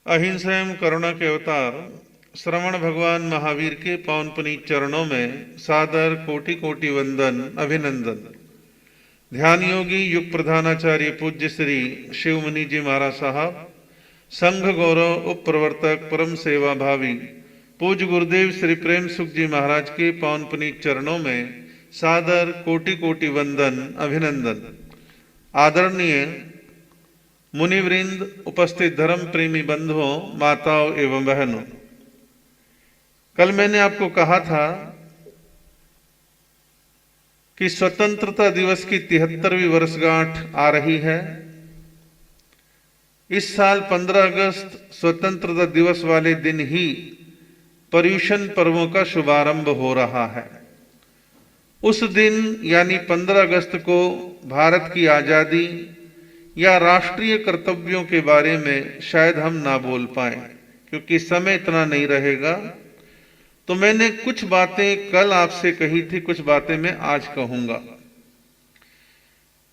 अहिंसा एवं करुणा के अवतार श्रवण भगवान महावीर के पावन पुनीत चरणों में सादर कोटि कोटि वंदन अभिनंदन। ध्यान योगी युग प्रधानाचार्य पूज्य श्री शिवमुनि जी महाराज साहब, संघ गौरव उप प्रवर्तक परम सेवा भावी पूज्य गुरुदेव श्री प्रेम सुख जी महाराज के पावन पुनीत चरणों में सादर कोटि कोटि वंदन अभिनंदन। आदरणीय मुनिवृंद, उपस्थित धर्म प्रेमी बंधुओं, माताओं एवं बहनों, कल मैंने आपको कहा था कि स्वतंत्रता दिवस की 73वीं वर्षगांठ आ रही है। इस साल 15 अगस्त स्वतंत्रता दिवस वाले दिन ही पर्युषण पर्वों का शुभारंभ हो रहा है। उस दिन यानी 15 अगस्त को भारत की आजादी या राष्ट्रीय कर्तव्यों के बारे में शायद हम ना बोल पाए, क्योंकि समय इतना नहीं रहेगा। तो मैंने कुछ बातें कल आपसे कही थी, कुछ बातें मैं आज कहूंगा।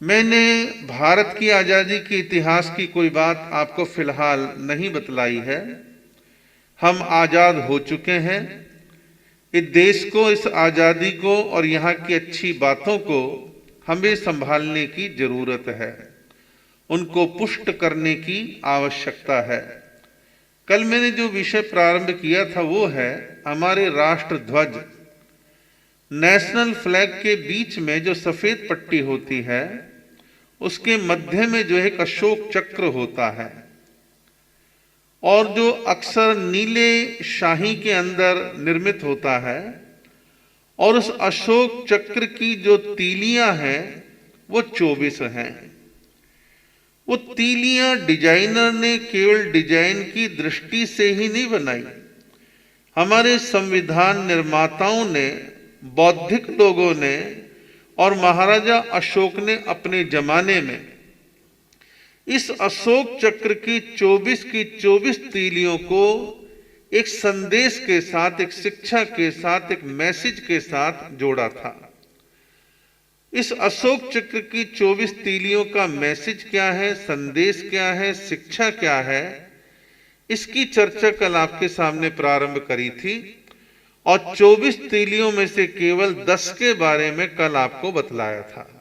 मैंने भारत की आजादी के इतिहास की कोई बात आपको फिलहाल नहीं बतलाई है। हम आजाद हो चुके हैं। इस देश को, इस आजादी को और यहाँ की अच्छी बातों को हमें संभालने की जरूरत है, उनको पुष्ट करने की आवश्यकता है। कल मैंने जो विषय प्रारंभ किया था वो है हमारे राष्ट्र ध्वज, नेशनल फ्लैग के बीच में जो सफेद पट्टी होती है उसके मध्य में जो एक अशोक चक्र होता है, और जो अक्सर नीले शाही के अंदर निर्मित होता है, और उस अशोक चक्र की जो तीलियां हैं वो 24 हैं। वो तीलियां डिजाइनर ने केवल डिजाइन की दृष्टि से ही नहीं बनाई, हमारे संविधान निर्माताओं ने, बौद्धिक लोगों ने और महाराजा अशोक ने अपने जमाने में इस अशोक चक्र की 24 तीलियों को एक संदेश के साथ, एक शिक्षा के साथ, एक मैसेज के साथ जोड़ा था। इस अशोक चक्र की 24 तीलियों का मैसेज क्या है, संदेश क्या है, शिक्षा क्या है, इसकी चर्चा कल आपके सामने प्रारंभ करी थी। और 24 तीलियों में से केवल 10 के बारे में कल आपको बतलाया था।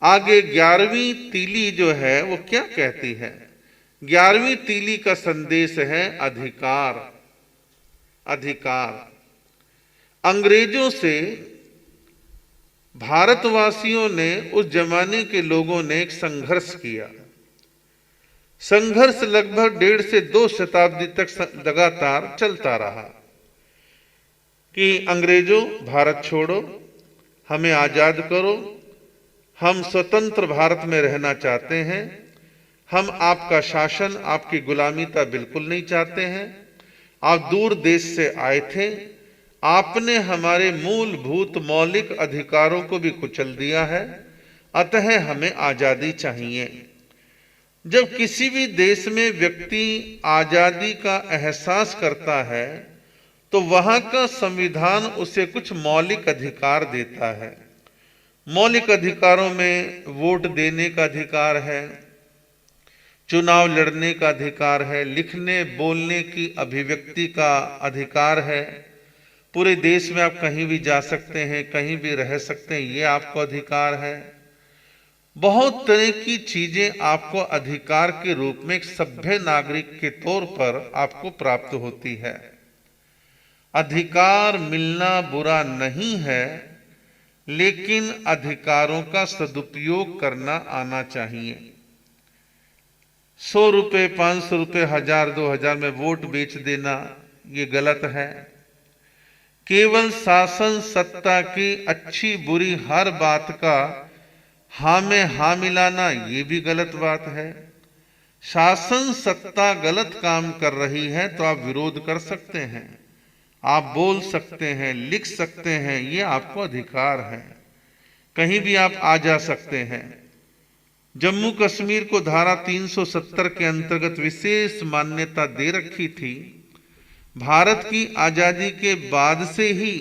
आगे 11वीं तीली जो है वो क्या कहती है? 11वीं तीली का संदेश है अधिकार। अधिकार। अंग्रेजों से भारतवासियों ने, उस जमाने के लोगों ने एक संघर्ष किया। संघर्ष लगभग 1.5 से 2 शताब्दी तक लगातार चलता रहा कि अंग्रेजों भारत छोड़ो, हमें आजाद करो, हम स्वतंत्र भारत में रहना चाहते हैं, हम आपका शासन, आपकी गुलामीता बिल्कुल नहीं चाहते हैं, आप दूर देश से आए थे, आपने हमारे मूलभूत मौलिक अधिकारों को भी कुचल दिया है, अतः हमें आजादी चाहिए। जब किसी भी देश में व्यक्ति आजादी का एहसास करता है तो वहां का संविधान उसे कुछ मौलिक अधिकार देता है। मौलिक अधिकारों में वोट देने का अधिकार है, चुनाव लड़ने का अधिकार है, लिखने बोलने की अभिव्यक्ति का अधिकार है, पूरे देश में आप कहीं भी जा सकते हैं, कहीं भी रह सकते हैं, ये आपको अधिकार है। बहुत तरह की चीजें आपको अधिकार के रूप में एक सभ्य नागरिक के तौर पर आपको प्राप्त होती है। अधिकार मिलना बुरा नहीं है, लेकिन अधिकारों का सदुपयोग करना आना चाहिए। 100 रुपए, 500 रुपए, 1000, 2000 में वोट बेच देना ये गलत है। केवल शासन सत्ता की अच्छी बुरी हर बात का हाँ में हाँ मिलाना ये भी गलत बात है। शासन सत्ता गलत काम कर रही है तो आप विरोध कर सकते हैं, आप बोल सकते हैं, लिख सकते हैं, ये आपको अधिकार है। कहीं भी आप आ जा सकते हैं। जम्मू कश्मीर को धारा 370 के अंतर्गत विशेष मान्यता दे रखी थी। भारत की आजादी के बाद से ही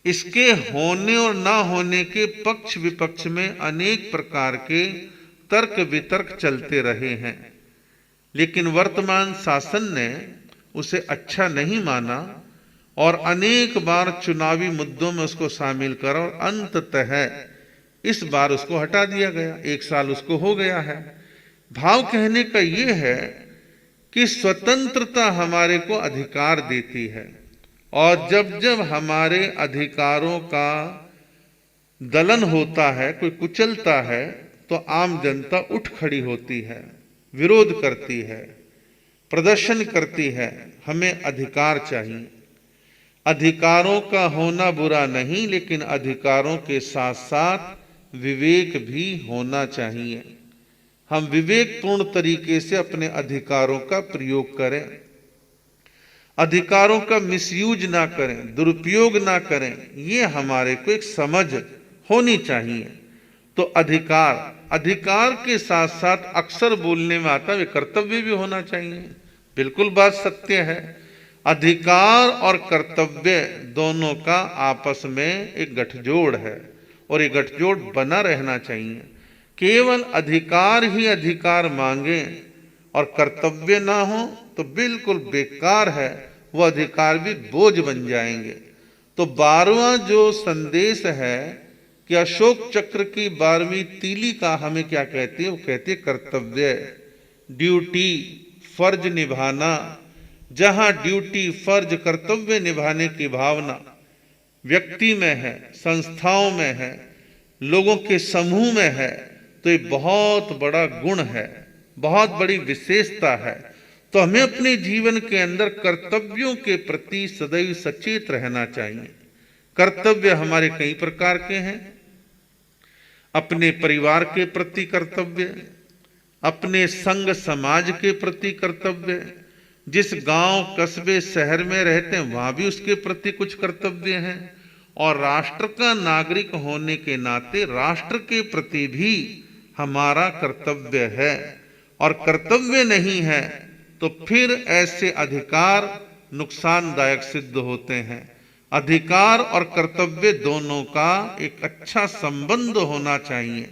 इसके होने और ना होने के पक्ष विपक्ष में अनेक प्रकार के तर्क वितर्क चलते रहे हैं। लेकिन वर्तमान शासन ने उसे अच्छा नहीं माना और अनेक बार चुनावी मुद्दों में उसको शामिल करा और अंततः इस बार उसको हटा दिया गया। 1 साल उसको हो गया है। भाव कहने का ये है कि स्वतंत्रता हमारे को अधिकार देती है, और जब जब हमारे अधिकारों का दलन होता है, कोई कुचलता है, तो आम जनता उठ खड़ी होती है, विरोध करती है, प्रदर्शन करती है। हमें अधिकार चाहिए। अधिकारों का होना बुरा नहीं, लेकिन अधिकारों के साथ साथ विवेक भी होना चाहिए। हम विवेकपूर्ण तरीके से अपने अधिकारों का प्रयोग करें, अधिकारों का मिसयूज ना करें, दुरुपयोग ना करें। ये हमारे को एक समझ होनी चाहिए। तो अधिकार के साथ साथ अक्सर बोलने में आता है कर्तव्य भी होना चाहिए। बिल्कुल बात सत्य है। अधिकार और कर्तव्य दोनों का आपस में एक गठजोड़ है, और ये गठजोड़ बना रहना चाहिए। केवल अधिकार ही अधिकार मांगे और कर्तव्य ना हो तो बिल्कुल बेकार है, वो अधिकार भी बोझ बन जाएंगे। तो 12वां जो संदेश है कि अशोक चक्र की 12वीं तीली का हमें क्या कहती है? वो कहती है कर्तव्य, ड्यूटी, फर्ज निभाना। जहां ड्यूटी, फर्ज, कर्तव्य निभाने की भावना व्यक्ति में है, संस्थाओं में है, लोगों के समूह में है, तो ये बहुत बड़ा गुण है, बहुत बड़ी विशेषता है। तो हमें अपने जीवन के अंदर कर्तव्यों के प्रति सदैव सचेत रहना चाहिए। कर्तव्य हमारे कई प्रकार के हैं। अपने परिवार के प्रति कर्तव्य, अपने संग समाज के प्रति कर्तव्य, जिस गांव, कस्बे, शहर में रहते हैं वहां भी उसके प्रति कुछ कर्तव्य हैं, और राष्ट्र का नागरिक होने के नाते राष्ट्र के प्रति भी हमारा कर्तव्य है। और कर्तव्य नहीं है तो फिर ऐसे अधिकार नुकसानदायक सिद्ध होते हैं। अधिकार और कर्तव्य दोनों का एक अच्छा संबंध होना चाहिए।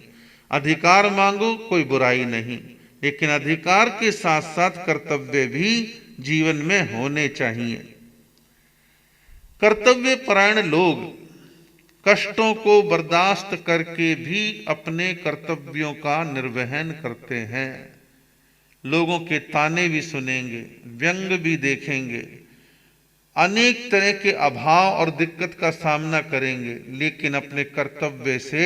अधिकार मांगो, कोई बुराई नहीं, लेकिन अधिकार के साथ साथ कर्तव्य भी जीवन में होने चाहिए। कर्तव्य परायण लोग कष्टों को बर्दाश्त करके भी अपने कर्तव्यों का निर्वहन करते हैं। लोगों के ताने भी सुनेंगे, व्यंग भी देखेंगे, अनेक तरह के अभाव और दिक्कत का सामना करेंगे, लेकिन अपने कर्तव्य से,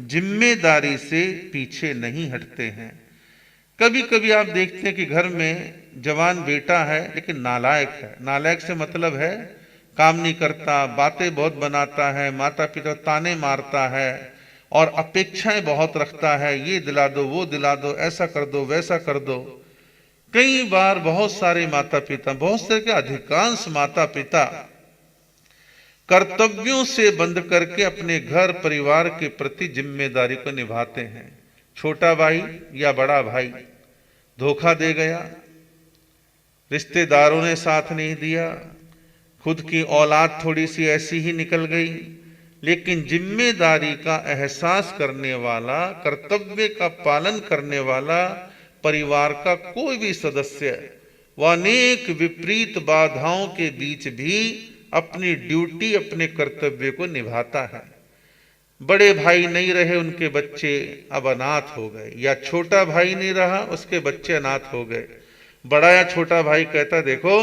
जिम्मेदारी से पीछे नहीं हटते हैं। कभी कभी आप देखते हैं कि घर में जवान बेटा है लेकिन नालायक है। नालायक से मतलब है काम नहीं करता, बातें बहुत बनाता है, माता पिता ताने मारता है और अपेक्षाएं बहुत रखता है, ये दिला दो, वो दिला दो, ऐसा कर दो, वैसा कर दो। कई बार बहुत सारे माता पिता, बहुत से के अधिकांश माता पिता कर्तव्यों से बंध करके अपने घर परिवार के प्रति जिम्मेदारी को निभाते हैं। छोटा भाई या बड़ा भाई धोखा दे गया, रिश्तेदारों ने साथ नहीं दिया, खुद की औलाद थोड़ी सी ऐसी ही निकल गई, लेकिन जिम्मेदारी का एहसास करने वाला, कर्तव्य का पालन करने वाला परिवार का कोई भी सदस्य वह अनेक विपरीत बाधाओं के बीच भी अपनी ड्यूटी, अपने कर्तव्य को निभाता है। बड़े भाई नहीं रहे, उनके बच्चे अब अनाथ हो गए, या छोटा भाई नहीं रहा, उसके बच्चे अनाथ हो गए। बड़ा या छोटा भाई कहता देखो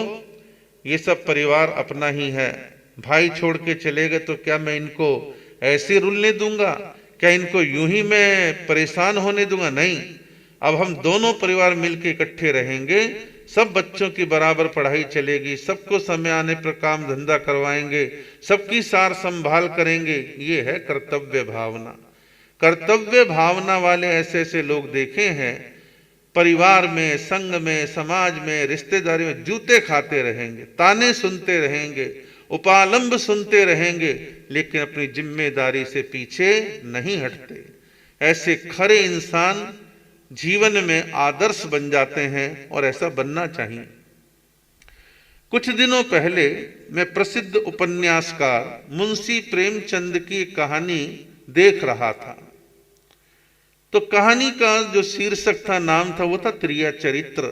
ये सब परिवार अपना ही है, भाई छोड़ के चले गए तो क्या मैं इनको ऐसे रुलने दूंगा? क्या इनको यूं ही मैं परेशान होने दूंगा? नहीं, अब हम दोनों परिवार मिलकर इकट्ठे रहेंगे, सब बच्चों की बराबर पढ़ाई चलेगी, सबको समय आने पर काम धंधा करवाएंगे, सबकी सार संभाल करेंगे। ये है कर्तव्य भावना। कर्तव्य भावना वाले ऐसे ऐसे लोग देखे हैं, परिवार में, संघ में, समाज में, रिश्तेदारी में जूते खाते रहेंगे, ताने सुनते रहेंगे, उपालंब सुनते रहेंगे, लेकिन अपनी जिम्मेदारी से पीछे नहीं हटते। ऐसे खरे इंसान जीवन में आदर्श बन जाते हैं और ऐसा बनना चाहिए। कुछ दिनों पहले मैं प्रसिद्ध उपन्यासकार मुंशी प्रेमचंद की कहानी देख रहा था। तो कहानी का जो शीर्षक था, नाम था, वो था त्रिया चरित्र।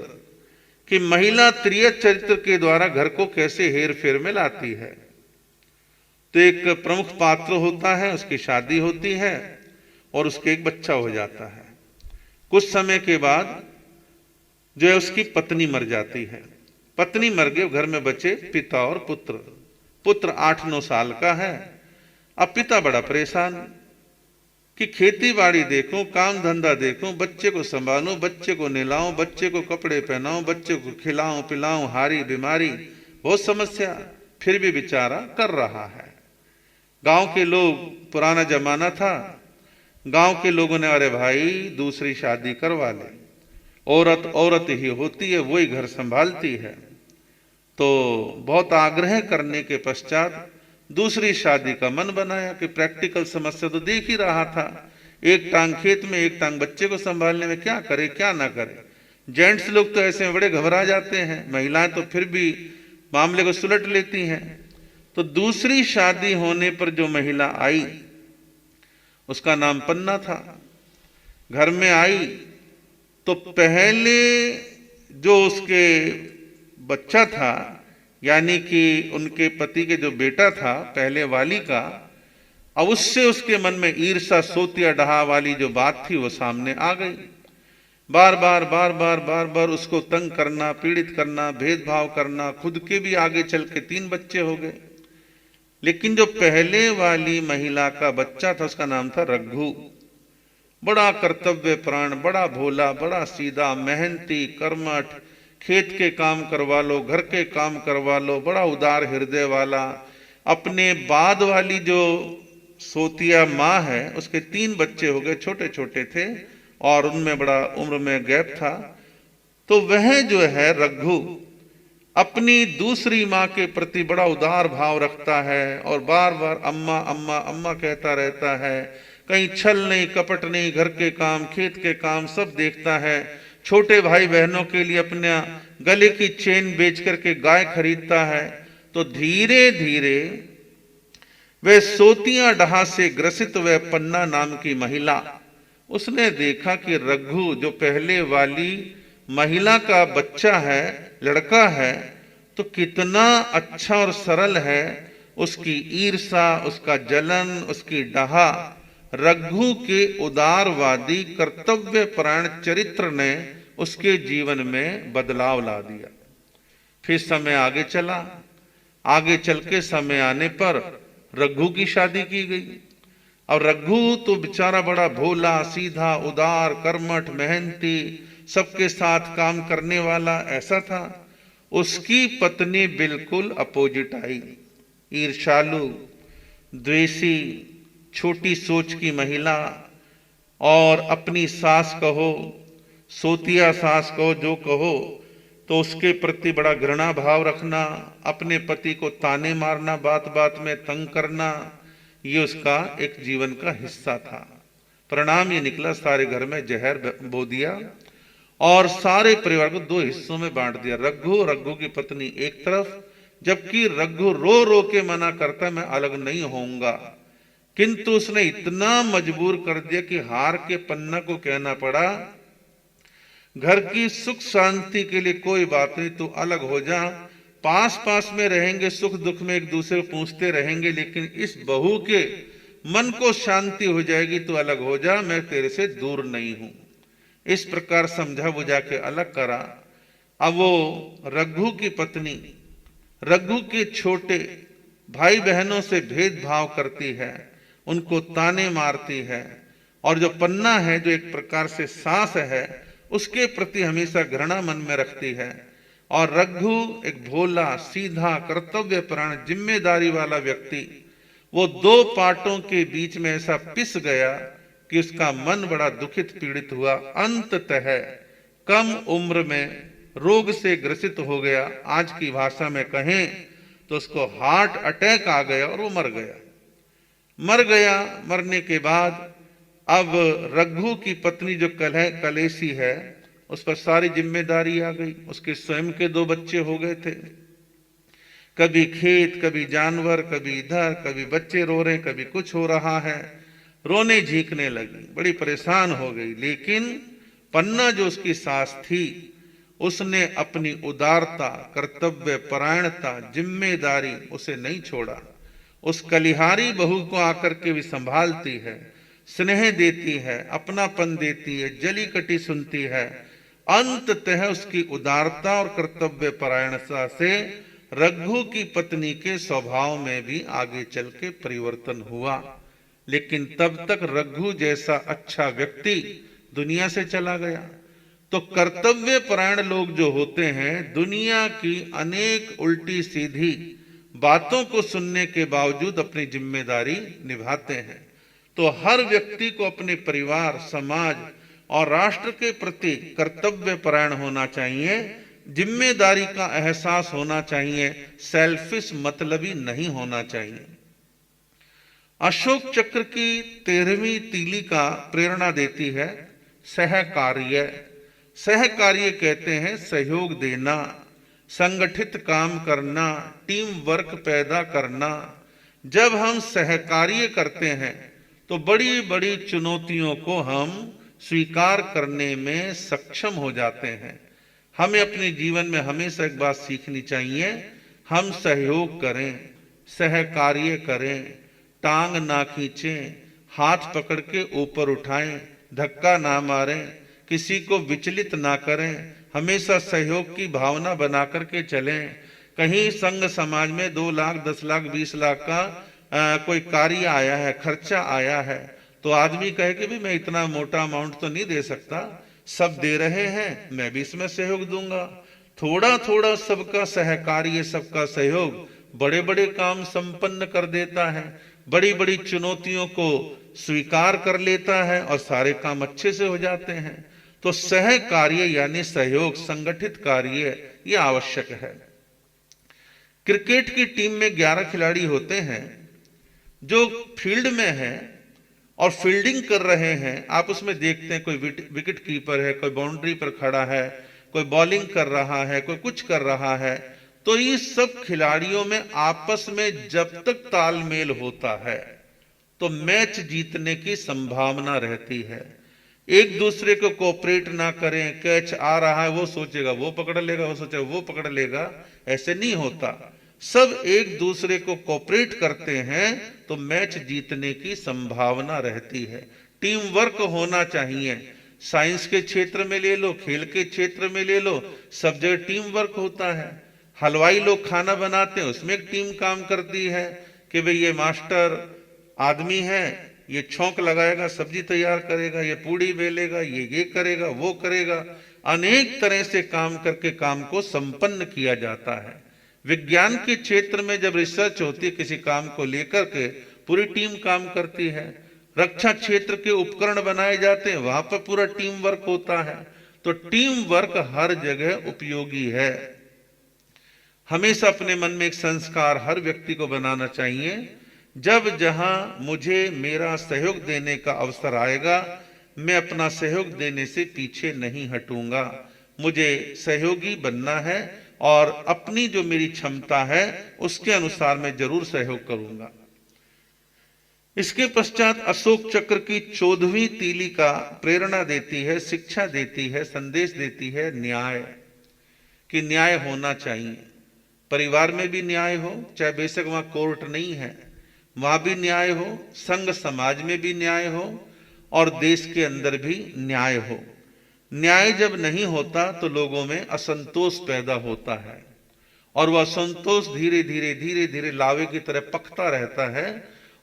कि महिला त्रियत चरित्र के द्वारा घर को कैसे हेर फेर में लाती है। तो एक प्रमुख पात्र होता है, उसकी शादी होती है और उसके एक बच्चा हो जाता है। कुछ समय के बाद जो है उसकी पत्नी मर जाती है। पत्नी मर गई, घर में बचे पिता और पुत्र। पुत्र 8-9 साल का है। अब पिता बड़ा परेशान कि खेती बाड़ी देखूं, काम धंधा देखूं, बच्चे को संभालूं, बच्चे को नहलाऊं, बच्चे को कपड़े पहनाऊं, बच्चे को खिलाऊं पिलाऊं, हारी बीमारी, बहुत समस्या, फिर भी बेचारा कर रहा है। गांव के लोग, पुराना जमाना था, गांव के लोगों ने अरे भाई दूसरी शादी करवा ले, औरत औरत ही होती है, वही घर संभालती है। तो बहुत आग्रह करने के पश्चात दूसरी शादी का मन बनाया कि प्रैक्टिकल समस्या तो देख ही रहा था, एक टांग खेत में एक टांग बच्चे को संभालने में, क्या करे क्या ना करे। जेंट्स लोग तो ऐसे में बड़े घबरा जाते हैं, महिलाएं तो फिर भी मामले को सुलट लेती हैं। तो दूसरी शादी होने पर जो महिला आई उसका नाम पन्ना था। घर में आई तो पहले जो उसके बच्चा था, यानी कि उनके पति के जो बेटा था पहले वाली का, अब उससे उसके मन में ईर्षा, सोतिया डहा वाली जो बात थी वो सामने आ गई। बार बार उसको तंग करना, पीड़ित करना, भेदभाव करना, खुद के भी आगे चल के 3 बच्चे हो गए। लेकिन जो पहले वाली महिला का बच्चा था उसका नाम था रघु। बड़ा कर्तव्य प्राण, बड़ा भोला, बड़ा सीधा, मेहनती, कर्मठ, खेत के काम करवा लो, घर के काम करवा लो, बड़ा उदार हृदय वाला। अपने बाद वाली जो सोतिया माँ है उसके 3 बच्चे हो गए, छोटे छोटे थे और उनमें बड़ा उम्र में गैप था। तो वह जो है रघु अपनी दूसरी माँ के प्रति बड़ा उदार भाव रखता है और बार बार अम्मा अम्मा अम्मा कहता रहता है। कहीं छल नहीं, कपट नहीं, घर के काम, खेत के काम सब देखता है। छोटे भाई बहनों के लिए अपने गले की चेन बेच करके गाय खरीदता है। तो धीरे धीरे वह सोतियां डहा से ग्रसित वह पन्ना नाम की महिला, उसने देखा कि रघु जो पहले वाली महिला का बच्चा है, लड़का है, तो कितना अच्छा और सरल है। उसकी ईर्षा, उसका जलन, उसकी डहा रघु के उदारवादी कर्तव्य परायण चरित्र ने उसके जीवन में बदलाव ला दिया। फिर समय आगे चला, आगे चल के समय आने पर रघु की शादी की गई। और रघु तो बेचारा बड़ा भोला, सीधा, उदार, कर्मठ, मेहनती, सबके साथ काम करने वाला ऐसा था। उसकी पत्नी बिल्कुल अपोजिट आई, ईर्ष्यालु, द्वेषी, छोटी सोच की महिला, और अपनी सास कहो, सोतिया सास कहो, जो कहो, तो उसके प्रति बड़ा घृणा भाव रखना, अपने पति को ताने मारना, बात बात में तंग करना, ये उसका एक जीवन का हिस्सा था। परिणाम ये निकला, सारे घर में जहर बो दिया और सारे परिवार को 2 हिस्सों में बांट दिया। रघु, रघु की पत्नी एक तरफ, जबकि रघु रो रो के मना करता मैं अलग नहीं होऊंगा, किंतु उसने इतना मजबूर कर दिया कि हार के पन्ना को कहना पड़ा, घर की सुख शांति के लिए कोई बात नहीं, तू अलग हो जा, पास पास में रहेंगे, सुख दुख में एक दूसरे को पूछते रहेंगे, लेकिन इस बहू के मन को शांति हो जाएगी, तू अलग हो जा, मैं तेरे से दूर नहीं हूं। इस प्रकार समझा बुझा के अलग करा। अब वो रघु की पत्नी रघु के छोटे भाई बहनों से भेदभाव करती है, उनको ताने मारती है, और जो पन्ना है जो एक प्रकार से सास है उसके प्रति हमेशा घृणा मन में रखती है। और रघु एक भोला, सीधा, कर्तव्यपरायण, जिम्मेदारी वाला व्यक्ति, वो 2 पाटों के बीच में ऐसा पिस गया कि उसका मन बड़ा दुखित पीड़ित हुआ। अंततः कम उम्र में रोग से ग्रसित हो गया। आज की भाषा में कहें तो उसको हार्ट अटैक आ गया और वो मर गया। मरने के बाद अब रघु की पत्नी जो कलेसी है उस पर सारी जिम्मेदारी आ गई। उसके स्वयं के 2 बच्चे हो गए थे, कभी खेत, कभी जानवर, कभी इधर, कभी बच्चे रो रहे, कभी कुछ हो रहा है, रोने झींकने लगी, बड़ी परेशान हो गई। लेकिन पन्ना जो उसकी सास थी उसने अपनी उदारता, कर्तव्य परायणता, जिम्मेदारी उसे नहीं छोड़ा। उस कलिहारी बहू को आकर के भी संभालती है, स्नेह देती है, अपनापन देती है, जली कटी सुनती है। अंततः उसकी उदारता और कर्तव्य परायणता से रघु की पत्नी के स्वभाव में भी आगे चल के परिवर्तन हुआ। लेकिन तब तक रघु जैसा अच्छा व्यक्ति दुनिया से चला गया। तो कर्तव्य परायण लोग जो होते हैं, दुनिया की अनेक उल्टी सीधी बातों को सुनने के बावजूद अपनी जिम्मेदारी निभाते हैं। तो हर व्यक्ति को अपने परिवार, समाज और राष्ट्र के प्रति कर्तव्य परायण होना चाहिए, जिम्मेदारी का एहसास होना चाहिए, सेल्फिश मतलबी नहीं होना चाहिए। अशोक चक्र की 13वीं तीली का प्रेरणा देती है सहकार्य। सहकार्य कहते हैं सहयोग देना, संगठित काम करना, टीम वर्क पैदा करना। जब हम सहकार्य करते हैं तो बड़ी बड़ी चुनौतियों को हम स्वीकार करने में सक्षम हो जाते हैं। हमें अपने जीवन में हमेशा एक बात सीखनी चाहिए, हम सहयोग करें, सहकार्य करें, टांग ना खींचें, हाथ पकड़ के ऊपर उठाएं, धक्का ना मारें, किसी को विचलित ना करें, हमेशा सहयोग की भावना बना करके चलें। कहीं संघ समाज में 2 लाख, 10 लाख, 20 लाख का कोई कार्य आया है, खर्चा आया है, तो आदमी कहे कि भी मैं इतना मोटा अमाउंट तो नहीं दे सकता, सब दे रहे हैं, मैं भी इसमें सहयोग दूंगा। थोड़ा थोड़ा सबका सहकार्य, सबका सहयोग बड़े बड़े काम संपन्न कर देता है, बड़ी बड़ी चुनौतियों को स्वीकार कर लेता है और सारे काम अच्छे से हो जाते हैं। तो सहकार्य यानी सहयोग, संगठित कार्य, ये आवश्यक है। क्रिकेट की टीम में 11 खिलाड़ी होते हैं जो फील्ड में हैं और फील्डिंग कर रहे हैं। आप उसमें देखते हैं कोई विकेट कीपर है, कोई बाउंड्री पर खड़ा है, कोई बॉलिंग कर रहा है, कोई कुछ कर रहा है। तो ये सब खिलाड़ियों में आपस में जब तक तालमेल होता है तो मैच जीतने की संभावना रहती है। एक दूसरे को कोऑपरेट ना करें, कैच आ रहा है वो सोचेगा वो पकड़ लेगा, वो सोचेगा वो पकड़ लेगा, ऐसे नहीं होता। सब एक दूसरे को कोऑपरेट करते हैं तो मैच जीतने की संभावना रहती है। टीम वर्क होना चाहिए। साइंस के क्षेत्र में ले लो, खेल के क्षेत्र में ले लो, सब जगह टीम वर्क होता है। हलवाई लोग खाना बनाते हैं, उसमें एक टीम काम करती है कि भाई ये मास्टर आदमी है, ये छौंक लगाएगा, सब्जी तैयार करेगा, ये पूड़ी बेलेगा, ये करेगा, वो करेगा। अनेक तरह से काम करके काम को संपन्न किया जाता है। विज्ञान के क्षेत्र में जब रिसर्च होती है किसी काम को लेकर के, पूरी टीम काम करती है। रक्षा क्षेत्र के उपकरण बनाए जाते हैं, वहां पर पूरा टीम वर्क होता है। तो टीम वर्क हर जगह उपयोगी है। हमेशा अपने मन में एक संस्कार हर व्यक्ति को बनाना चाहिए, जब जहां मुझे मेरा सहयोग देने का अवसर आएगा, मैं अपना सहयोग देने से पीछे नहीं हटूंगा। मुझे सहयोगी बनना है और अपनी जो मेरी क्षमता है उसके अनुसार मैं जरूर सहयोग करूंगा। इसके पश्चात अशोक चक्र की 14वीं तीली का प्रेरणा देती है, शिक्षा देती है, संदेश देती है न्याय, कि न्याय होना चाहिए। परिवार में भी न्याय हो, चाहे बेशक वहां कोर्ट नहीं है, वहां भी न्याय हो, संघ समाज में भी न्याय हो और देश के अंदर भी न्याय हो। न्याय जब नहीं होता तो लोगों में असंतोष पैदा होता है और वह असंतोष धीरे धीरे धीरे धीरे लावे की तरह पकता रहता है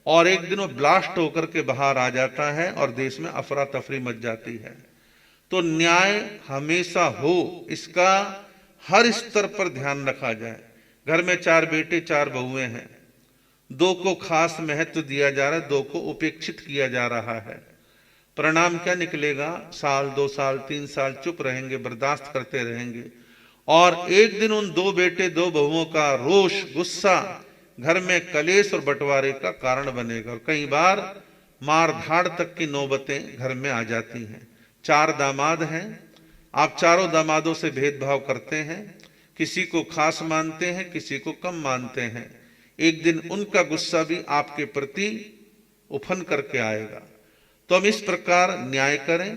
और एक दिन वो ब्लास्ट होकर के बाहर आ जाता है और देश में अफरा तफरी मच जाती है। तो न्याय हमेशा हो, इसका हर स्तर पर ध्यान रखा जाए। घर में 4 बेटे 4 बहुएं हैं, 2 को खास महत्व दिया जा रहा है, 2 को उपेक्षित किया जा रहा है। परिणाम क्या निकलेगा? साल 2 साल 3 साल चुप रहेंगे, बर्दाश्त करते रहेंगे और एक दिन उन 2 बेटे 2 बहुओं का रोष, गुस्सा घर में कलेश और बंटवारे का कारण बनेगा और कई बार मार धाड़ तक की नौबतें घर में आ जाती हैं। 4 दामाद हैं, आप चारों दामादों से भेदभाव करते हैं, किसी को खास मानते हैं, किसी को कम मानते हैं। एक दिन उनका गुस्सा भी आपके प्रति उफन करके आएगा। तो हम इस प्रकार न्याय करें।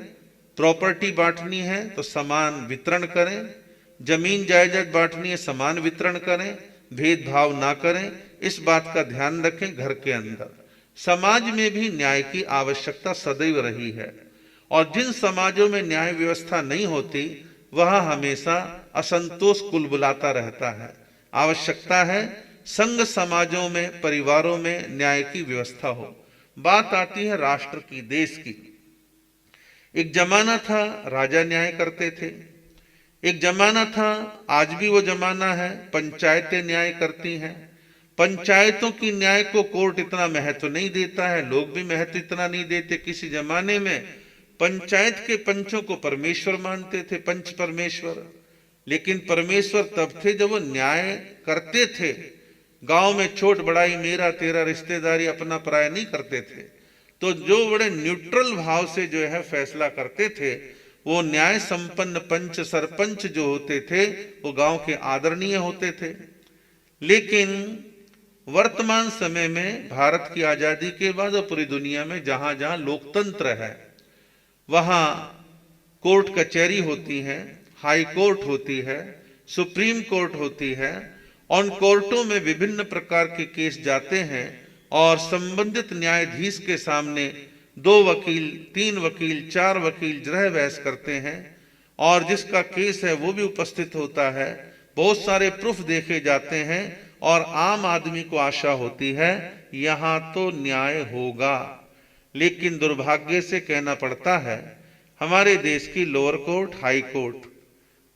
प्रॉपर्टी बांटनी है तो समान वितरण करें, जमीन जायदाद बांटनी है, समान वितरण करें, भेदभाव ना करें, इस बात का ध्यान रखें। घर के अंदर समाज में भी न्याय की आवश्यकता सदैव रही है, और जिन समाजों में न्याय व्यवस्था नहीं होती वह हमेशा असंतोष कुलबुलाता रहता है। आवश्यकता है संघ समाजों में, परिवारों में न्याय की व्यवस्था हो। बात आती है राष्ट्र की, देश की। एक जमाना था राजा न्याय करते थे, एक जमाना था, आज भी वो जमाना है, पंचायतें न्याय करती हैं। पंचायतों की न्याय को कोर्ट इतना महत्व नहीं देता है, लोग भी महत्व इतना नहीं देते। किसी जमाने में पंचायत के पंचों को परमेश्वर मानते थे, पंच परमेश्वर। लेकिन परमेश्वर तब थे जब वो न्याय करते थे। गांव में छोट बड़ाई, मेरा तेरा, रिश्तेदारी, अपना पराया नहीं करते थे। तो जो बड़े न्यूट्रल भाव से जो है फैसला करते थे, वो न्याय संपन्न पंच, सरपंच जो होते थे वो गांव के आदरणीय होते थे। लेकिन वर्तमान समय में भारत की आजादी के बाद और पूरी दुनिया में जहां जहां लोकतंत्र है वहां कोर्ट कचहरी होती है, हाई कोर्ट होती है, सुप्रीम कोर्ट होती है। उन कोर्टों में विभिन्न प्रकार के केस जाते हैं और संबंधित न्यायाधीश के सामने 2 वकील, 3 वकील, 4 वकील जरह बहस करते हैं, और जिसका केस है वो भी उपस्थित होता है। बहुत सारे प्रूफ देखे जाते हैं और आम आदमी को आशा होती है यहां तो न्याय होगा। लेकिन दुर्भाग्य से कहना पड़ता है हमारे देश की लोअर कोर्ट, हाई कोर्ट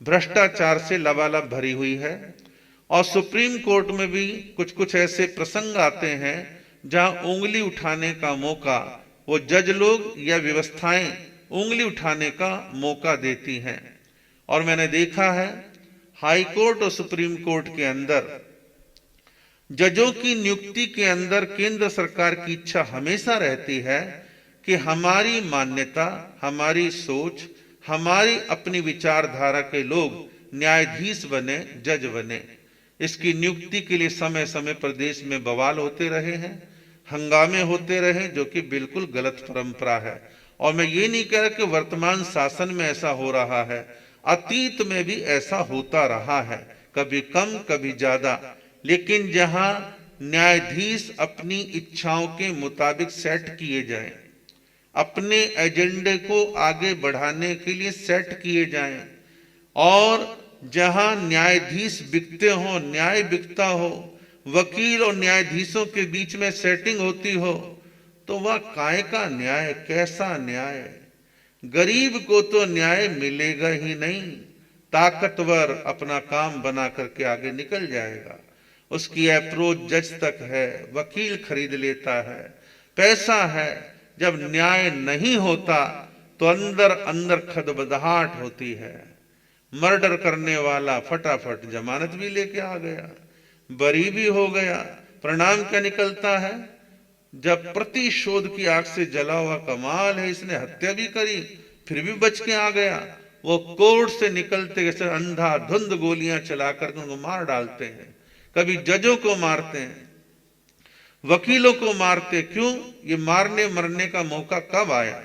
भ्रष्टाचार से लबालब भरी हुई है, और सुप्रीम कोर्ट में भी कुछ कुछ ऐसे प्रसंग आते हैं जहां उंगली उठाने का मौका वो जज लोग या व्यवस्थाएं उंगली उठाने का मौका देती हैं। और मैंने देखा है हाई कोर्ट और सुप्रीम कोर्ट के अंदर जजों की नियुक्ति के अंदर केंद्र सरकार की इच्छा हमेशा रहती है कि हमारी मान्यता, हमारी सोच, हमारी अपनी विचारधारा के लोग न्यायाधीश बने, जज बने। इसकी नियुक्ति के लिए समय समय पर देश में बवाल होते रहे हैं, हंगामे होते रहे, जो कि बिल्कुल गलत परंपरा है। और मैं ये नहीं कह रहा कि वर्तमान शासन में ऐसा हो रहा है, अतीत में भी ऐसा होता रहा है, कभी कम कभी ज्यादा। लेकिन जहां न्यायाधीश अपनी इच्छाओं के मुताबिक सेट किए जाएं, अपने एजेंडे को आगे बढ़ाने के लिए सेट किए जाएं, और जहां न्यायाधीश बिकते हो, न्याय बिकता हो, वकील और न्यायाधीशों के बीच में सेटिंग होती हो, तो वह काय का न्याय, कैसा न्याय? गरीब को तो न्याय मिलेगा ही नहीं, ताकतवर अपना काम बना करके आगे निकल जाएगा। उसकी अप्रोच जज तक है, वकील खरीद लेता है, पैसा है। जब न्याय नहीं होता तो अंदर अंदर खदबदाहट होती है। मर्डर करने वाला फटाफट जमानत भी लेके आ गया, बरी भी हो गया। परिणाम क्या निकलता है? जब प्रतिशोध की आग से जला हुआ, कमाल है, इसने हत्या भी करी फिर भी बच के आ गया। वो कोर्ट से निकलते अंधाधुंध गोलियां चलाकर उनको मार डालते हैं, कभी जजों को मारते हैं, वकीलों को मारते। क्यों? ये मारने मरने का मौका कब आया?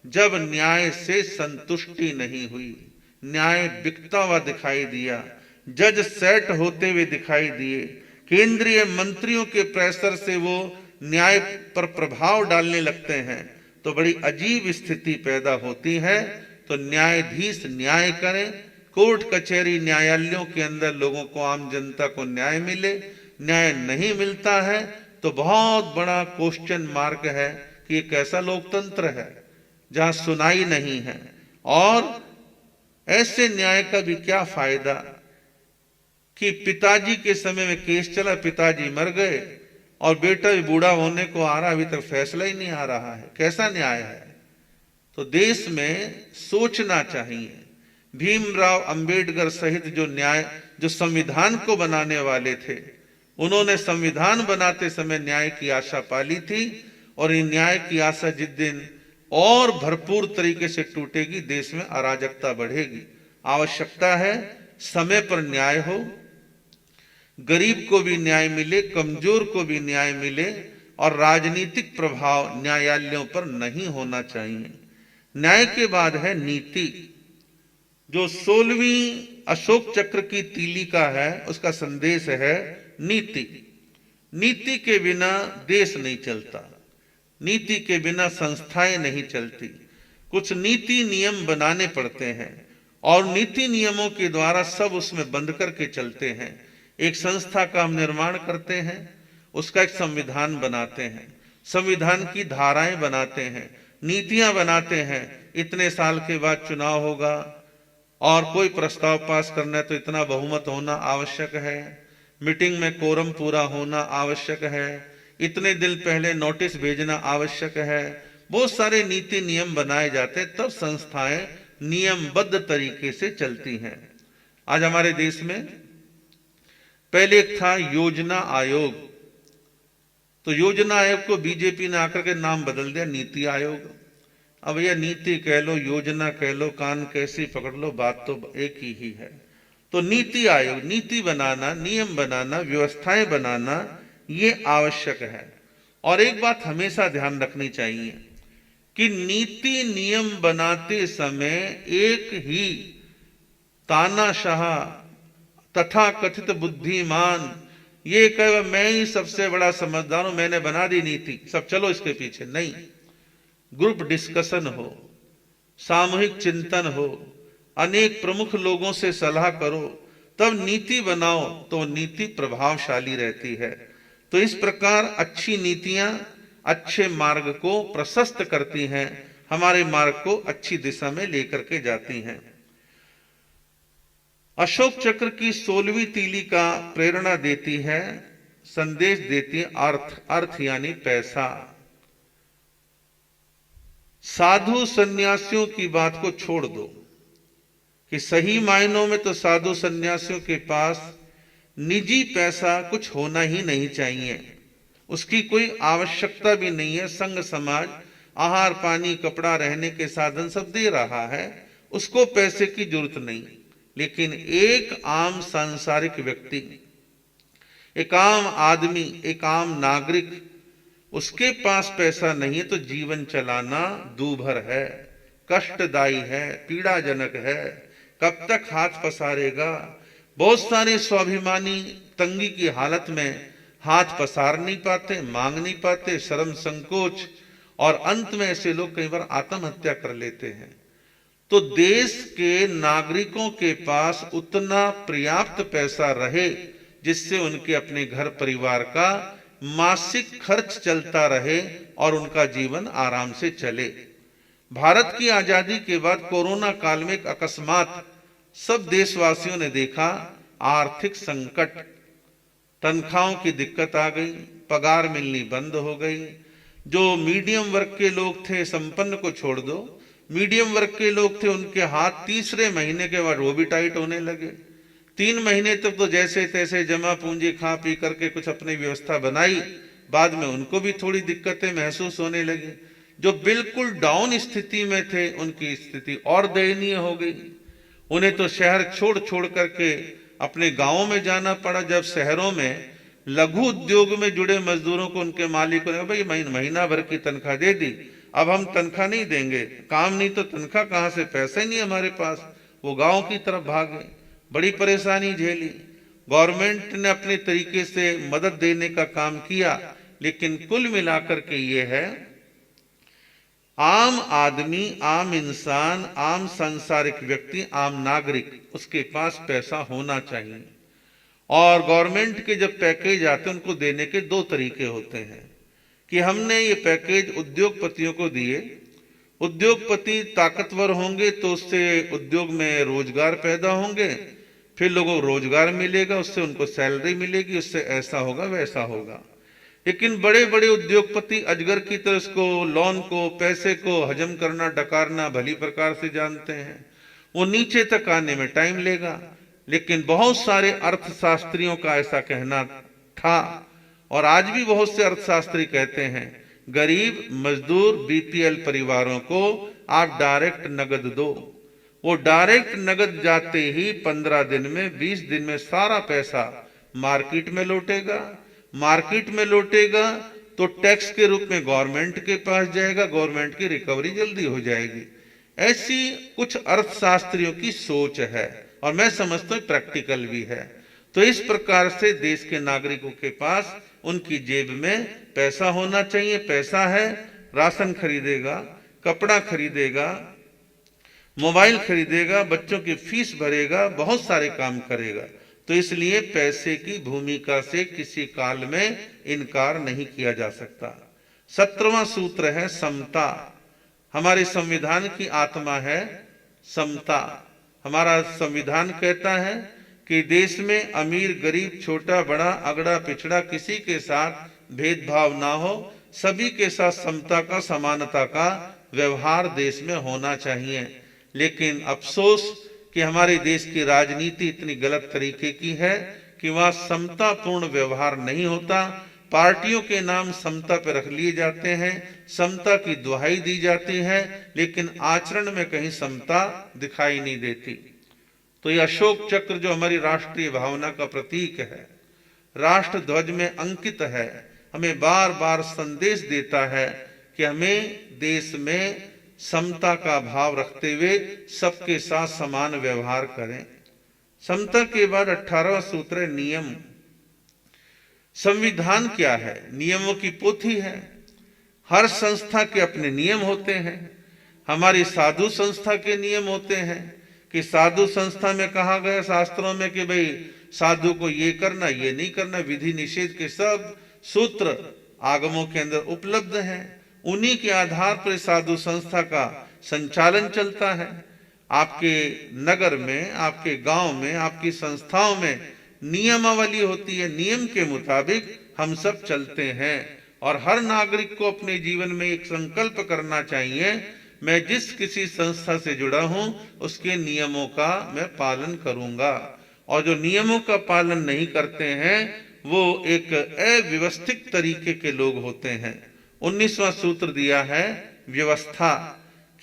जब न्याय से संतुष्टि नहीं हुई, न्याय बिकता हुआ दिखाई दिया, जज सेट होते हुए दिखाई दिए, केंद्रीय मंत्रियों के प्रेशर से वो न्याय पर प्रभाव डालने लगते हैं, तो बड़ी अजीब स्थिति पैदा होती है। तो न्यायाधीश न्याय करें, कोर्ट कचहरी न्यायालयों के अंदर लोगों को, आम जनता को न्याय मिले। न्याय नहीं मिलता है तो बहुत बड़ा क्वेश्चन मार्क है कि ये कैसा लोकतंत्र है जहां सुनाई नहीं है। और ऐसे न्याय का भी क्या फायदा कि पिताजी के समय में केस चला, पिताजी मर गए और बेटा भी बूढ़ा होने को आ रहा, अभी तक फैसला ही नहीं आ रहा है। कैसा न्याय है? तो देश में सोचना चाहिए। भीमराव अंबेडकर सहित जो संविधान को बनाने वाले थे, उन्होंने संविधान बनाते समय न्याय की आशा पाली थी, और इन न्याय की आशा जिस दिन और भरपूर तरीके से टूटेगी, देश में अराजकता बढ़ेगी। आवश्यकता है समय पर न्याय हो, गरीब को भी न्याय मिले, कमजोर को भी न्याय मिले, और राजनीतिक प्रभाव न्यायालयों पर नहीं होना चाहिए। न्याय के बाद है नीति। जो 16वीं अशोक चक्र की तीली का है, उसका संदेश है नीति। नीति के बिना देश नहीं चलता, नीति के बिना संस्थाएं नहीं चलती। कुछ नीति नियम बनाने पड़ते हैं और नीति नियमों के द्वारा सब उसमें बंद करके चलते हैं। एक संस्था का हम निर्माण करते हैं, उसका एक संविधान बनाते हैं, संविधान की धाराएं बनाते हैं, नीतियां बनाते हैं। इतने साल के बाद चुनाव होगा और कोई प्रस्ताव पास करना है तो इतना बहुमत होना आवश्यक है, मीटिंग में कोरम पूरा होना आवश्यक है, इतने दिन पहले नोटिस भेजना आवश्यक है। बहुत सारे नीति नियम बनाए जाते हैं, तब संस्थाएं नियमबद्ध तरीके से चलती हैं। आज हमारे देश में पहले एक था योजना आयोग, तो योजना आयोग को बीजेपी ने आकर के नाम बदल दिया नीति आयोग। अब यह नीति कह लो, योजना कह लो, कान कैसी पकड़ लो, बात तो एक ही है। तो नीति आयोग, नीति बनाना, नियम बनाना, व्यवस्थाएं बनाना, ये आवश्यक है। और एक बात हमेशा ध्यान रखनी चाहिए कि नीति नियम बनाते समय एक ही तानाशाह तथा कथित बुद्धिमान ये कहे मैं ही सबसे बड़ा समझदार हूं, मैंने बना दी नीति, सब चलो इसके पीछे, नहीं। ग्रुप डिस्कशन हो, सामूहिक चिंतन हो, अनेक प्रमुख लोगों से सलाह करो, तब नीति बनाओ तो नीति प्रभावशाली रहती है। तो इस प्रकार अच्छी नीतियां अच्छे मार्ग को प्रशस्त करती हैं, हमारे मार्ग को अच्छी दिशा में लेकर के जाती हैं। अशोक चक्र की 16वीं तीली का प्रेरणा देती है, संदेश देती है अर्थ, अर्थ यानी पैसा। साधु सन्यासियों की बात को छोड़ दो कि सही मायनों में तो साधु सन्यासियों के पास निजी पैसा कुछ होना ही नहीं चाहिए, उसकी कोई आवश्यकता भी नहीं है। संघ समाज आहार पानी कपड़ा रहने के साधन सब दे रहा है, उसको पैसे की जरूरत नहीं। लेकिन एक आम सांसारिक व्यक्ति, एक आम आदमी, एक आम नागरिक, उसके पास पैसा नहीं है तो जीवन चलाना दूभर है, कष्टदायी है, पीड़ाजनक है। कब तक हाथ पसारेगा? बहुत सारे स्वाभिमानी तंगी की हालत में हाथ पसार नहीं पाते, मांग नहीं पाते, शर्म संकोच, और अंत में ऐसे लोग कई बार आत्महत्या कर लेते हैं। तो देश के नागरिकों के पास उतना पर्याप्त पैसा रहे जिससे उनके अपने घर परिवार का मासिक खर्च चलता रहे और उनका जीवन आराम से चले। भारत की आजादी के बाद कोरोना काल में एक अकस्मात सब देशवासियों ने देखा, आर्थिक संकट, तनख्वाहों की दिक्कत आ गई, पगार मिलनी बंद हो गई। जो मीडियम वर्ग के लोग थे, संपन्न को छोड़ दो, मीडियम वर्ग के लोग थे, उनके हाथ तीसरे महीने के बाद वो भी टाइट होने लगे। 3 महीने तक तो जैसे तैसे जमा पूंजी खा पी करके कुछ अपनी व्यवस्था बनाई, बाद में उनको भी थोड़ी दिक्कतें महसूस होने लगी। जो बिल्कुल डाउन स्थिति में थे उनकी स्थिति और दयनीय हो गई। उन्हें तो शहर छोड़ छोड़ करके अपने गांवों में जाना पड़ा। जब शहरों में लघु उद्योग में जुड़े मजदूरों को उनके मालिकों ने भाई महीना भर की तनख्वाह दे दी, अब हम तनख्वाह नहीं देंगे, काम नहीं तो तनख्वाह कहां से, पैसा ही नहीं हमारे पास। वो गांव की तरफ भागे, बड़ी परेशानी झेली। गवर्नमेंट ने अपने तरीके से मदद देने का काम किया, लेकिन कुल मिलाकर के ये है, आम आदमी, आम इंसान, आम सांसारिक व्यक्ति, आम नागरिक, उसके पास पैसा होना चाहिए। और गवर्नमेंट के जब पैकेज आते हैं उनको देने के 2 तरीके होते हैं कि हमने ये पैकेज उद्योगपतियों को दिए, उद्योगपति ताकतवर होंगे तो उससे उद्योग में रोजगार पैदा होंगे, फिर लोगों को रोजगार मिलेगा, उससे उनको सैलरी मिलेगी, उससे ऐसा होगा वैसा होगा। लेकिन बड़े बड़े उद्योगपति अजगर की तरह इसको, लोन को, पैसे को हजम करना, डकारना भली प्रकार से जानते हैं। वो नीचे तक आने में टाइम लेगा। लेकिन बहुत सारे अर्थशास्त्रियों का ऐसा कहना था, और आज भी बहुत से अर्थशास्त्री कहते हैं, गरीब मजदूर बीपीएल परिवारों को आप डायरेक्ट नगद दो। वो डायरेक्ट नगद जाते ही 15 दिन में, 20 दिन में सारा पैसा मार्केट में लौटेगा। मार्केट में लौटेगा तो टैक्स के रूप में गवर्नमेंट के पास जाएगा, गवर्नमेंट की रिकवरी जल्दी हो जाएगी। ऐसी कुछ अर्थशास्त्रियों की सोच है और मैं समझता हूँ प्रैक्टिकल भी है। तो इस प्रकार से देश के नागरिकों के पास उनकी जेब में पैसा होना चाहिए। पैसा है, राशन खरीदेगा, कपड़ा खरीदेगा, मोबाइल खरीदेगा, बच्चों की फीस भरेगा, बहुत सारे काम करेगा। तो इसलिए पैसे की भूमिका से किसी काल में इनकार नहीं किया जा सकता। 17वां सूत्र है समता। हमारे संविधान की आत्मा है समता। हमारा संविधान कहता है कि देश में अमीर गरीब, छोटा बड़ा, अगड़ा पिछड़ा किसी के साथ भेदभाव ना हो, सभी के साथ समता का, समानता का व्यवहार देश में होना चाहिए। लेकिन अफसोस कि हमारे देश की राजनीति इतनी गलत तरीके की है कि वहां समतापूर्ण व्यवहार नहीं होता। पार्टियों के नाम समता पर रख लिए जाते हैं, समता की दुहाई दी जाती है, लेकिन आचरण में कहीं समता दिखाई नहीं देती। तो यह अशोक चक्र जो हमारी राष्ट्रीय भावना का प्रतीक है, राष्ट्र ध्वज में अंकित है, हमें बार बार संदेश देता है कि हमें देश में समता का भाव रखते हुए सबके साथ समान व्यवहार करें। समता के बाद 18वां सूत्र है नियम। संविधान क्या है? नियमों की पोथी है। हर संस्था के अपने नियम होते हैं। हमारी साधु संस्था के नियम होते हैं कि साधु संस्था में कहा गया शास्त्रों में कि भाई साधु को ये करना, ये नहीं करना, विधि निषेध के सब सूत्र आगमों के अंदर उपलब्ध हैं। उन्हीं के आधार पर साधु संस्था का संचालन चलता है। आपके नगर में, आपके गांव में, आपकी संस्थाओं में नियमावली होती है। नियम के मुताबिक हम सब चलते हैं और हर नागरिक को अपने जीवन में एक संकल्प करना चाहिए, मैं जिस किसी संस्था से जुड़ा हूं उसके नियमों का मैं पालन करूंगा। और जो नियमों का पालन नहीं करते हैं वो एक अव्यवस्थित तरीके के लोग होते हैं। 19वां सूत्र दिया है व्यवस्था,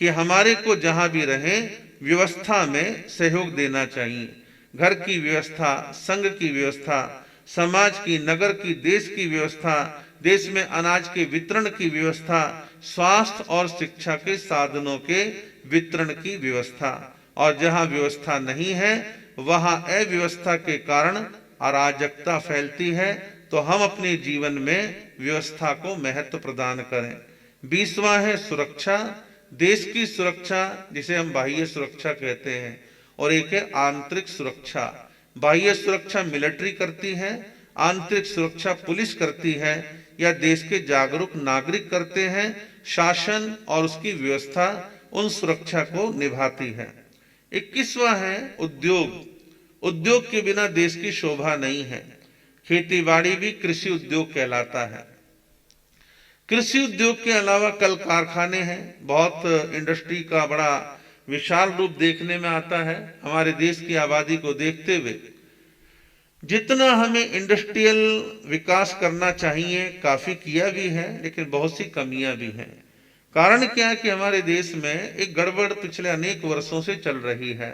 कि हमारे को जहां भी रहे व्यवस्था में सहयोग देना चाहिए। घर की व्यवस्था, संघ की व्यवस्था, समाज की, नगर की, देश की व्यवस्था, देश में अनाज के वितरण की व्यवस्था, स्वास्थ्य और शिक्षा के साधनों के वितरण की व्यवस्था। और जहां व्यवस्था नहीं है वहां अव्यवस्था के कारण अराजकता फैलती है। तो हम अपने जीवन में व्यवस्था को महत्व प्रदान करें। 20वां है सुरक्षा। देश की सुरक्षा जिसे हम बाह्य सुरक्षा कहते हैं, और एक है आंतरिक सुरक्षा। बाह्य सुरक्षा मिलिट्री करती है, आंतरिक सुरक्षा पुलिस करती है या देश के जागरूक नागरिक करते हैं। शासन और उसकी व्यवस्था उन सुरक्षा को निभाती है। 21वां है उद्योग। उद्योग के बिना देश की शोभा नहीं है। खेती बाड़ी भी कृषि उद्योग कहलाता है। कृषि उद्योग के अलावा कल कारखाने हैं। बहुत इंडस्ट्री का बड़ा विशाल रूप देखने में आता है। हमारे देश की आबादी को देखते हुए जितना हमें इंडस्ट्रियल विकास करना चाहिए काफी किया भी है, लेकिन बहुत सी कमियां भी हैं। कारण क्या है कि हमारे देश में एक गड़बड़ पिछले अनेक वर्षों से चल रही है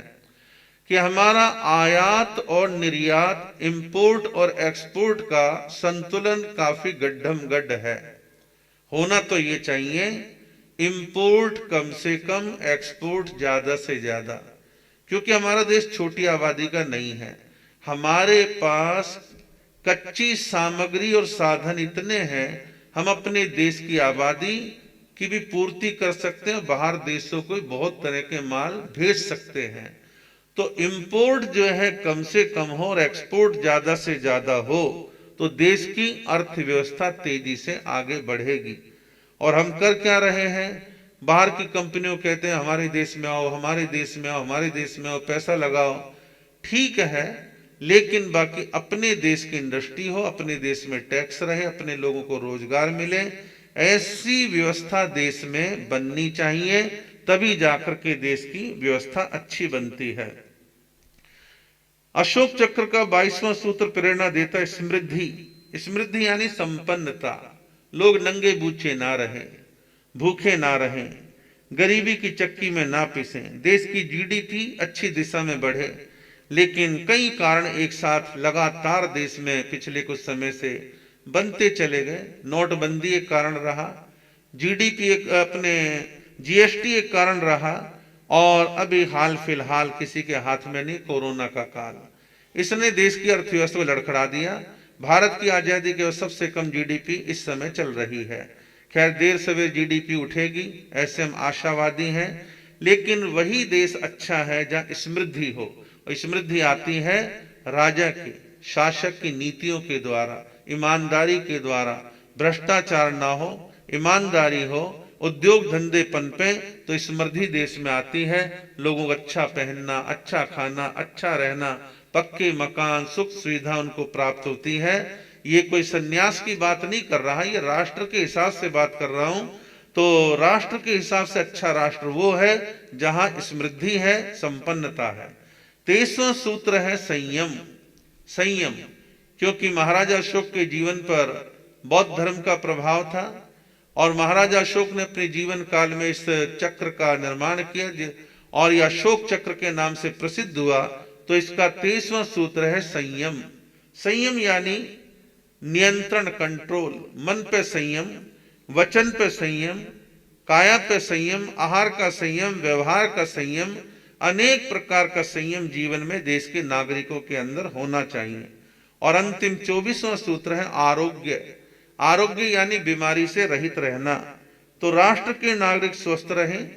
कि हमारा आयात और निर्यात, इंपोर्ट और एक्सपोर्ट का संतुलन काफी गड्ढम गड्ढ है। होना तो ये चाहिए इंपोर्ट कम से कम, एक्सपोर्ट ज्यादा से ज्यादा, क्योंकि हमारा देश छोटी आबादी का नहीं है। हमारे पास कच्ची सामग्री और साधन इतने हैं, हम अपने देश की आबादी की भी पूर्ति कर सकते हैं, बाहर देशों को बहुत तरह के माल भेज सकते हैं। तो इंपोर्ट जो है कम से कम हो और एक्सपोर्ट ज्यादा से ज्यादा हो तो देश की अर्थव्यवस्था तेजी से आगे बढ़ेगी। और हम कर क्या रहे हैं? बाहर की कंपनियों कहते हैं हमारे देश में आओ, हमारे देश में आओ, हमारे देश में आओ, पैसा लगाओ। ठीक है, लेकिन बाकी अपने देश की इंडस्ट्री हो, अपने देश में टैक्स रहे, अपने लोगों को रोजगार मिले, ऐसी व्यवस्था देश में बननी चाहिए, तभी जाकर के देश की व्यवस्था अच्छी बनती है। अशोक चक्र का 22वां सूत्र प्रेरणा देता है समृद्धि। समृद्धि यानी संपन्नता। लोग नंगे बूचे ना रहें, भूखे ना रहें, गरीबी की चक्की में ना पिसें, देश की जीडीपी अच्छी दिशा में बढ़े। लेकिन कई कारण एक साथ लगातार देश में पिछले कुछ समय से बनते चले गए। नोटबंदी एक कारण रहा, जीडीपी एक, अपने जीएसटी एक कारण रहा, और अभी हाल फिलहाल किसी के हाथ में नहीं कोरोना का काल, इसने देश की अर्थव्यवस्था को लड़खड़ा दिया। भारत की आजादी के सबसे कम जीडीपी इस समय चल रही है। खैर देर सवेर जीडीपी उठेगी, ऐसे हम आशावादी हैं, लेकिन वही देश अच्छा है जहां समृद्धि हो, और समृद्धि आती है राजा के, शासक की नीतियों के द्वारा, ईमानदारी के द्वारा। भ्रष्टाचार ना हो, ईमानदारी हो, उद्योग धंधे पनपे, तो समृद्धि देश में आती है। लोगों को अच्छा पहनना, अच्छा खाना, अच्छा रहना, पक्के मकान, सुख सुविधा उनको प्राप्त होती है। ये कोई सन्यास की बात नहीं कर रहा, ये राष्ट्र के हिसाब से बात कर रहा हूं। तो राष्ट्र के हिसाब से अच्छा राष्ट्र वो है जहां समृद्धि है, संपन्नता है। 23वां सूत्र है संयम। संयम, क्योंकि महाराजा अशोक के जीवन पर बौद्ध धर्म का प्रभाव था, और महाराजा अशोक ने अपने जीवन काल में इस चक्र का निर्माण किया, और यह अशोक चक्र के नाम से प्रसिद्ध हुआ। तो इसका 23वां सूत्र है संयम। संयम यानी नियंत्रण, कंट्रोल। मन पे संयम, वचन पे संयम, काया पे संयम, आहार का संयम, व्यवहार का संयम, अनेक प्रकार का संयम जीवन में देश के नागरिकों के अंदर होना चाहिए। और अंतिम 24वां सूत्र है आरोग्य। आरोग्य यानी बीमारी से रहित रहना। तो राष्ट्र के नागरिक स्वस्थ रहें,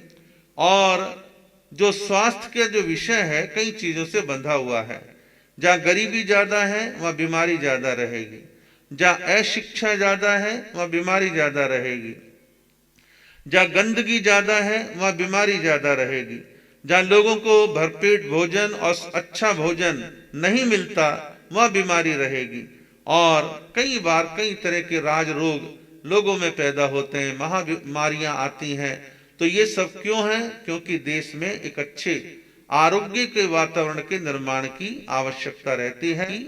और जो स्वास्थ्य के जो विषय है कई चीजों से बंधा हुआ है। जहां गरीबी ज्यादा है वहां बीमारी ज्यादा रहेगी, जहां अशिक्षा ज्यादा है वहां बीमारी ज्यादा रहेगी, जहां गंदगी ज्यादा है वहां बीमारी ज्यादा रहेगी, जहां लोगों को भरपेट भोजन और अच्छा भोजन नहीं मिलता वहां बीमारी रहेगी। और कई बार कई तरह के राज रोग लोगों में पैदा होते हैं, महाबीमारियां आती हैं। तो ये सब क्यों है? क्योंकि देश में एक अच्छे आरोग्य के वातावरण के निर्माण की आवश्यकता रहती है।